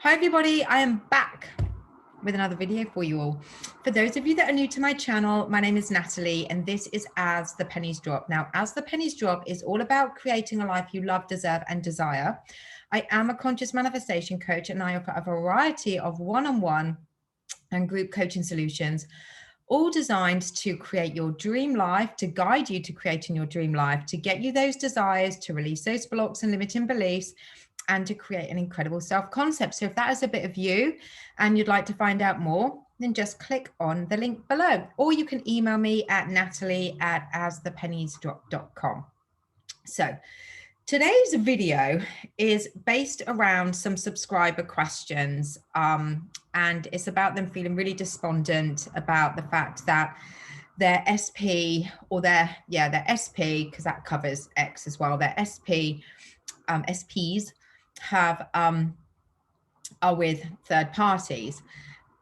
Hi everybody, I am back with another video for you all. For those of you that are new to my channel, my name is Natalie and this is As the Pennies Drop. Now, As the Pennies Drop is all about creating a life you love, deserve and desire. I am a conscious manifestation coach and I offer a variety of one-on-one and group coaching solutions, all designed to create your dream life, to guide you to creating your dream life, to get you those desires, to release those blocks and limiting beliefs, and to create an incredible self-concept. So if that is a bit of you and you'd like to find out more, then just click on the link below, or you can email me at natalie@asthepenniesdrop.com. So today's video is based around some subscriber questions, and it's about them feeling really despondent about the fact that their SP or their SP, because that covers X as well, their SPs have are with third parties.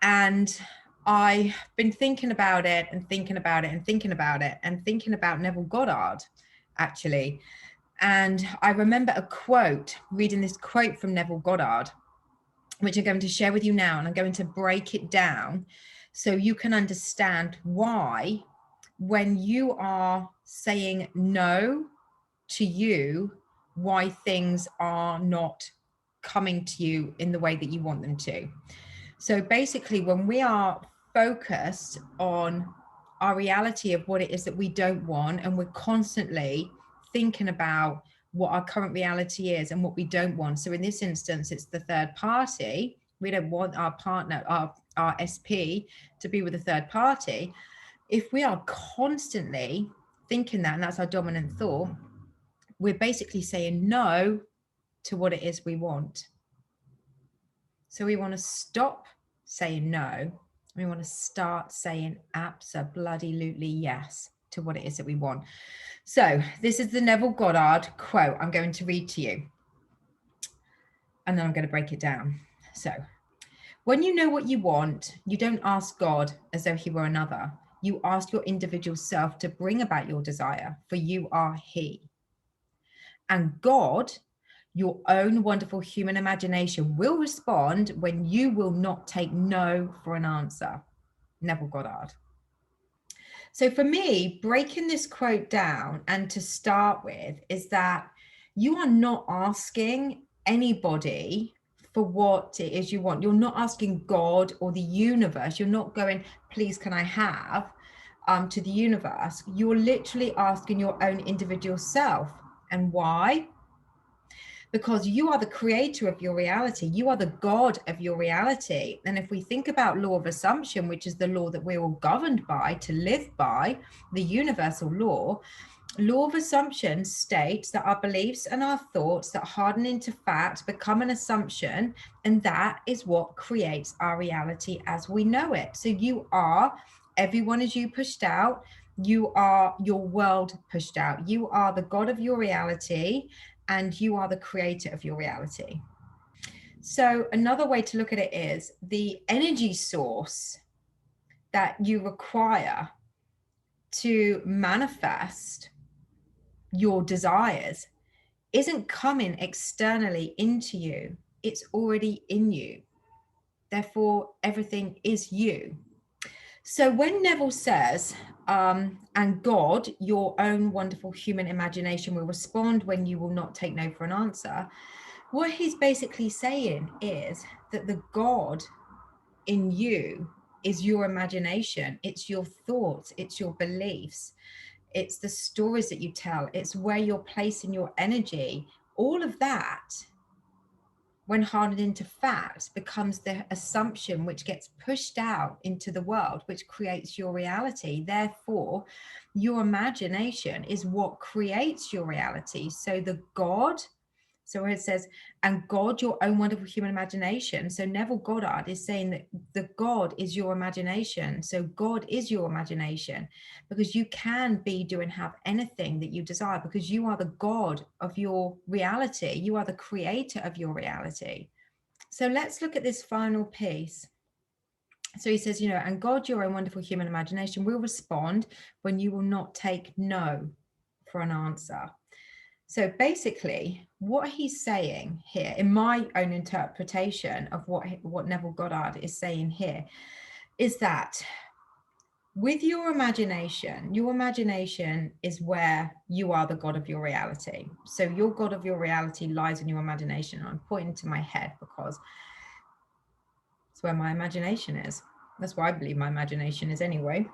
And I've been thinking about it and thinking about it and thinking about it and thinking about Neville Goddard, actually. And I remember a quote, reading this quote from Neville Goddard, which I'm going to share with you now, and I'm going to break it down so you can understand why, when you are saying no to you, why things are not coming to you in the way that you want them to. So basically, when we are focused on our reality of what it is that we don't want, and we're constantly thinking about what our current reality is and what we don't want. So in this instance, it's the third party. We don't want our partner, our SP, to be with a third party. If we are constantly thinking that, and that's our dominant thought, we're basically saying no to what it is we want. So we want to stop saying no. We want to start saying abso-bloody-lutely yes to what it is that we want. So this is the Neville Goddard quote I'm going to read to you, and then I'm going to break it down. So, when you know what you want, you don't ask God as though he were another. You ask your individual self to bring about your desire, for you are he. And God, your own wonderful human imagination, will respond when you will not take no for an answer. Neville Goddard. So for me, breaking this quote down, and to start with, is that you are not asking anybody for what it is you want. You're not asking God or the universe. You're not going, please, can I have, to the universe. You're literally asking your own individual self. And why? Because you are the creator of your reality. You are the God of your reality. And if we think about law of assumption, which is the law that we're all governed by, to live by, the universal law of assumption states that our beliefs and our thoughts that harden into fact become an assumption, and that is what creates our reality as we know it. So you are, everyone is you pushed out, you are your world pushed out, you are the God of your reality, and you are the creator of your reality. So another way to look at it is the energy source that you require to manifest your desires isn't coming externally into you. It's already in you. Therefore, everything is you. So when Neville says, and God, your own wonderful human imagination, will respond when you will not take no for an answer, what he's basically saying is that the God in you is your imagination. It's your thoughts, it's your beliefs, it's the stories that you tell, it's where you're placing your energy. All of that, when hardened into fact, becomes the assumption which gets pushed out into the world, which creates your reality. Therefore, your imagination is what creates your reality. So the God, so where it says, and God, your own wonderful human imagination. So Neville Goddard is saying that the God is your imagination. So God is your imagination, because you can be, do, and have anything that you desire, because you are the God of your reality. You are the creator of your reality. So let's look at this final piece. So he says, and God, your own wonderful human imagination, will respond when you will not take no for an answer. So basically, what he's saying here, in my own interpretation of what Neville Goddard is saying here, is that with your imagination is where you are the God of your reality. So your God of your reality lies in your imagination. I'm pointing to my head because it's where my imagination is. That's where I believe my imagination is anyway.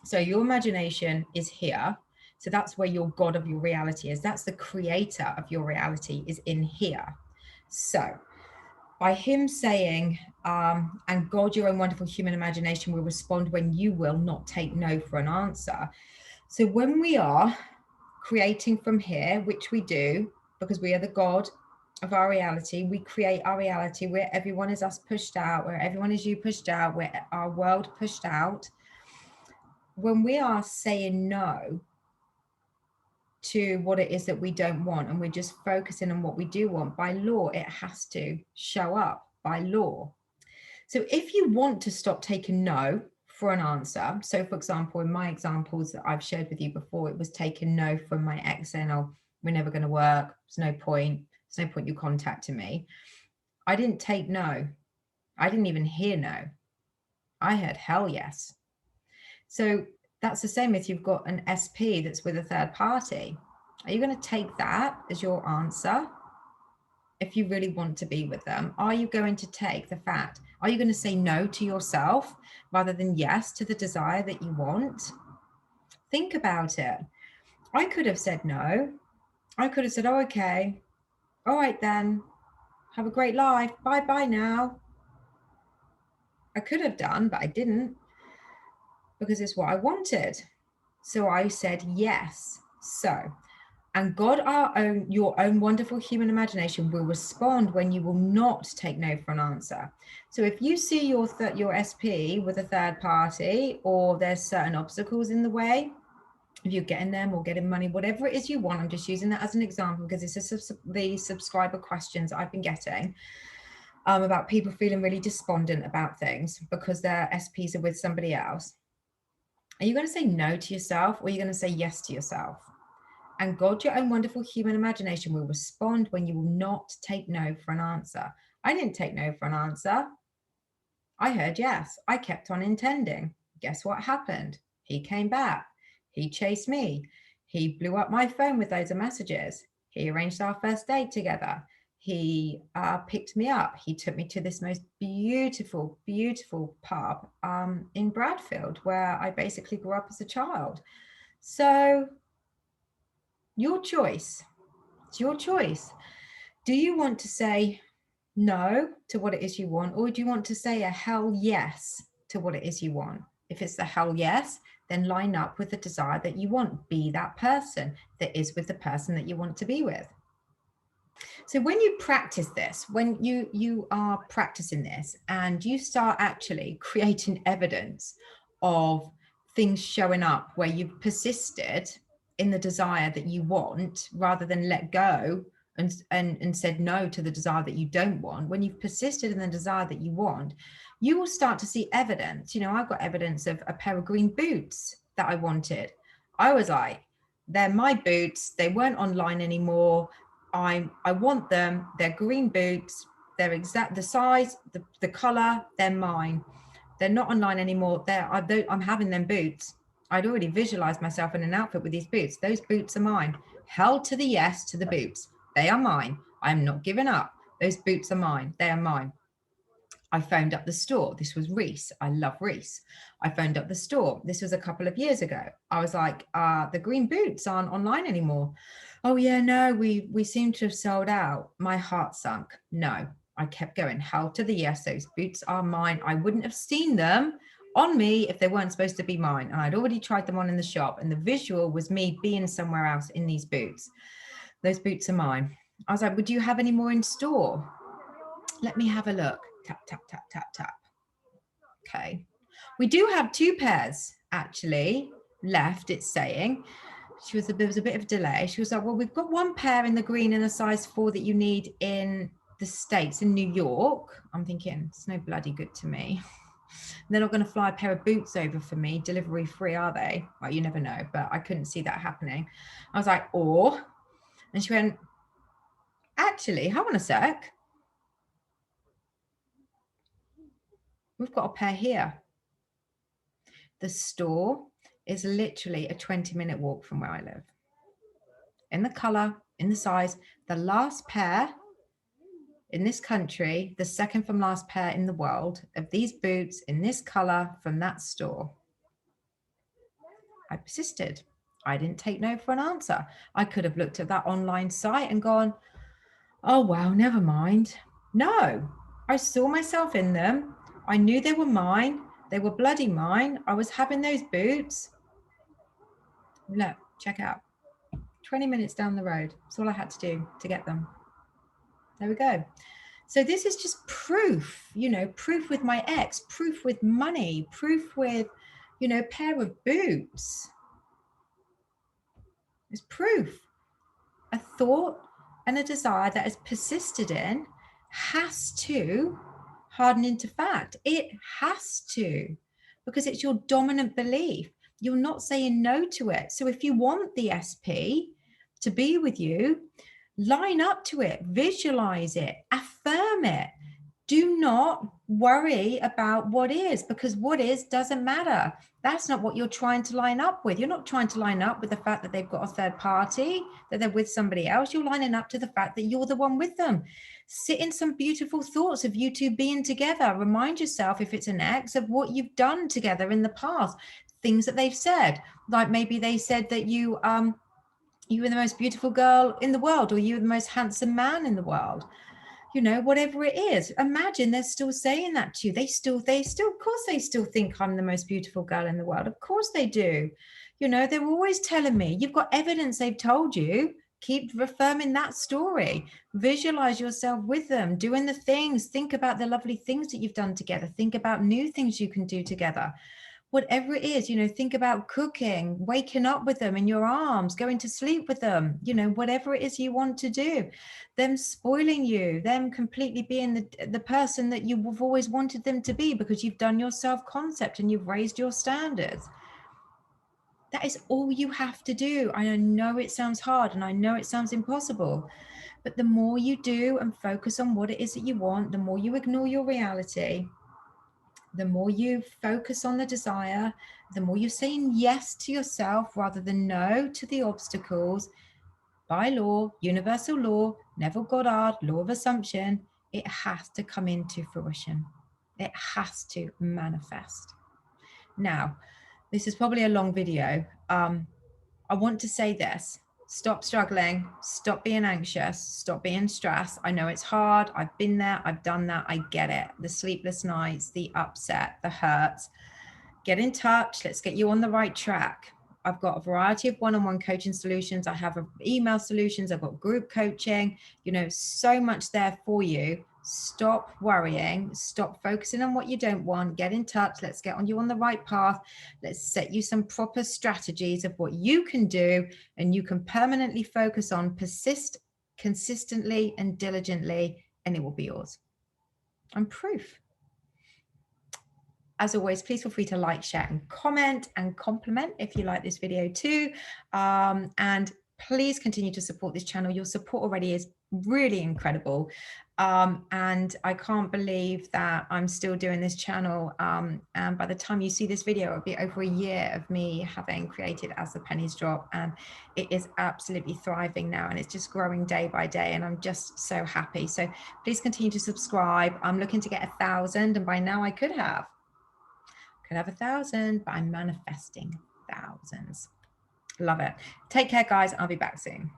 So your imagination is here. So that's where your God of your reality is. That's the creator of your reality, is in here. So by him saying, and God, your own wonderful human imagination will respond when you will not take no for an answer. So when we are creating from here, which we do, because we are the God of our reality, we create our reality where everyone is us pushed out, where everyone is you pushed out, where our world pushed out. When we are saying no to what it is that we don't want, and we're just focusing on what we do want, by law, it has to show up by law. So if you want to stop taking no for an answer, so for example, in my examples that I've shared with you before, it was taking no from my ex saying, oh, we're never going to work. There's no point you contacting me. I didn't take no. I didn't even hear no. I heard hell yes. So that's the same if you've got an SP that's with a third party. Are you going to take that as your answer? If you really want to be with them, are you going to take the fact? Are you going to say no to yourself rather than yes to the desire that you want? Think about it. I could have said no. I could have said, oh, okay. All right, then. Have a great life. Bye now. I could have done, but I didn't, because it's what I wanted. So I said yes. So, and God, your own wonderful human imagination will respond when you will not take no for an answer. So if you see your SP with a third party, or there's certain obstacles in the way, if you're getting them or getting money, whatever it is you want, I'm just using that as an example because it's the subscriber questions I've been getting about people feeling really despondent about things because their SPs are with somebody else. Are you going to say no to yourself, or are you going to say yes to yourself? And God, your own wonderful human imagination will respond when you will not take no for an answer. I didn't take no for an answer. I heard yes. I kept on intending. Guess what happened? He came back. He chased me. He blew up my phone with loads of messages. He arranged our first date together. He picked me up. He took me to this most beautiful, beautiful pub in Bradfield, where I basically grew up as a child. So your choice. It's your choice. Do you want to say no to what it is you want, or do you want to say a hell yes to what it is you want? If it's the hell yes, then line up with the desire that you want. Be that person that is with the person that you want to be with. So when you practice this, when you are practicing this and you start actually creating evidence of things showing up where you've persisted in the desire that you want rather than let go and said no to the desire that you don't want, when you've persisted in the desire that you want, you will start to see evidence. You know, I've got evidence of a pair of green boots that I wanted. I was like, they're my boots. They weren't online anymore. I want them. They're green boots. They're exact the size, the color. They're mine. They're not online anymore. I'm having them boots. I'd already visualized myself in an outfit with these boots. Those boots are mine. Held to the yes to the boots. They are mine. I'm not giving up. Those boots are mine. They are mine. I phoned up the store. This was Reese. I love Reese. I phoned up the store. This was a couple of years ago. I was like, the green boots aren't online anymore. Oh yeah, no, we seem to have sold out. My heart sunk. No, I kept going. Held to the yes. Those boots are mine. I wouldn't have seen them on me if they weren't supposed to be mine. And I'd already tried them on in the shop. And the visual was me being somewhere else in these boots. Those boots are mine. I was like, would you have any more in store? Let me have a look. Tap, tap, tap, tap, tap. Okay. We do have 2 pairs actually left, it's saying. There was a bit of delay. She was like, well, we've got 1 pair in the green in a size 4 that you need in the States, in New York. I'm thinking, it's no bloody good to me. They're not going to fly a pair of boots over for me, delivery free, are they? Well, you never know, but I couldn't see that happening. I was like, and she went, Actually, hold on a sec. We've got a pair here. The store is literally a 20-minute walk from where I live. In the color, in the size, the last pair in this country, the second from last pair in the world of these boots in this color from that store. I persisted. I didn't take no for an answer. I could have looked at that online site and gone, oh, well, never mind. No, I saw myself in them. I knew they were mine. They were bloody mine. I was having those boots. Look, check out. 20 minutes down the road. That's all I had to do to get them. There we go. So this is just proof, you know, proof with my ex, proof with money, proof with, you know, a pair of boots. It's proof. A thought and a desire that is persisted in has to harden into fact. It has to, because it's your dominant belief. You're not saying no to it. So if you want the SP to be with you, line up to it, visualize it, affirm it. Do not worry about what is, because what is doesn't matter. That's not what you're trying to line up with. You're not trying to line up with the fact that they've got a third party, that they're with somebody else. You're lining up to the fact that you're the one with them. Sit in some beautiful thoughts of you two being together. Remind yourself, if it's an ex, of what you've done together in the past, things that they've said. Like maybe they said that you were the most beautiful girl in the world, or you were the most handsome man in the world. You know, whatever it is, imagine they're still saying that to you. They still, of course, they still think I'm the most beautiful girl in the world. Of course they do. You know, they're always telling me, you've got evidence they've told you. Keep reaffirming that story. Visualize yourself with them, doing the things. Think about the lovely things that you've done together. Think about new things you can do together. Whatever it is, you know, think about cooking, waking up with them in your arms, going to sleep with them, you know, whatever it is you want to do, them spoiling you, them completely being the person that you've always wanted them to be, because you've done your self-concept and you've raised your standards. That is all you have to do. I know it sounds hard and I know it sounds impossible, but the more you do and focus on what it is that you want, the more you ignore your reality, the more you focus on the desire, the more you're saying yes to yourself rather than no to the obstacles. By law, universal law, Neville Goddard, law of assumption, it has to come into fruition. It has to manifest. Now, this is probably a long video. I want to say this. Stop struggling, stop being anxious, stop being stressed. I know it's hard. I've been there, I've done that. I get it. The sleepless nights, the upset, the hurts. Get in touch. Let's get you on the right track. I've got a variety of one-on-one coaching solutions. I have email solutions. I've got group coaching, you know, so much there for you. Stop worrying, stop focusing on what you don't want, get in touch. Let's get you on the right path. Let's set you some proper strategies of what you can do and you can permanently focus on, persist consistently and diligently, and it will be yours. I'm proof. As always, please feel free to like, share, and comment and compliment if you like this video too. And please continue to support this channel. Your support already is really incredible. And I can't believe that I'm still doing this channel. And by the time you see this video, it'll be over a year of me having created As the Pennies Drop. And it is absolutely thriving now. And it's just growing day by day. And I'm just so happy. So please continue to subscribe. I'm looking to get 1,000. And by now I could have 1,000, but I'm manifesting thousands. Love it. Take care, guys. I'll be back soon.